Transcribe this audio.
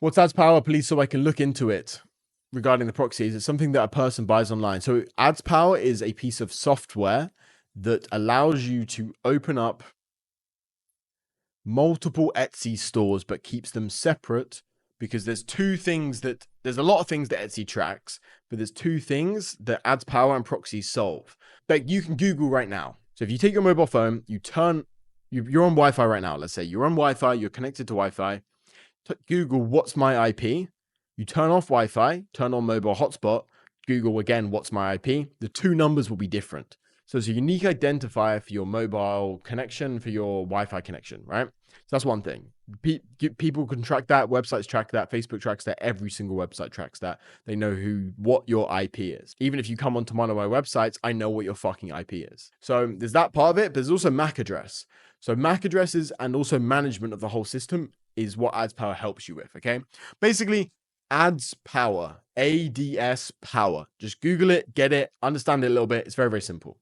What's AdsPower, please, so I can look into it regarding the proxies? It's something that a person buys online. So AdsPower is a piece of software that allows you to open up multiple Etsy stores, but keeps them separate, because there's a lot of things that Etsy tracks, but there's two things that AdsPower and proxies solve. Like, you can Google right now. So if you take your mobile phone, you're on Wi-Fi right now. Let's say you're on Wi-Fi, you're connected to Wi-Fi. Google, what's my IP? You turn off Wi-Fi, turn on mobile hotspot, Google again, what's my IP? The two numbers will be different. So it's a unique identifier for your mobile connection, for your Wi-Fi connection, right? So that's one thing. People can track that, websites track that, Facebook tracks that, every single website tracks that. They know what your IP is. Even if you come onto one of my websites, I know what your fucking IP is. So there's that part of it, but there's also MAC address. So MAC addresses and also management of the whole system is what AdsPower helps you with, okay? Basically, AdsPower, ADS Power. Just Google it, get it, understand it a little bit. It's very, very simple.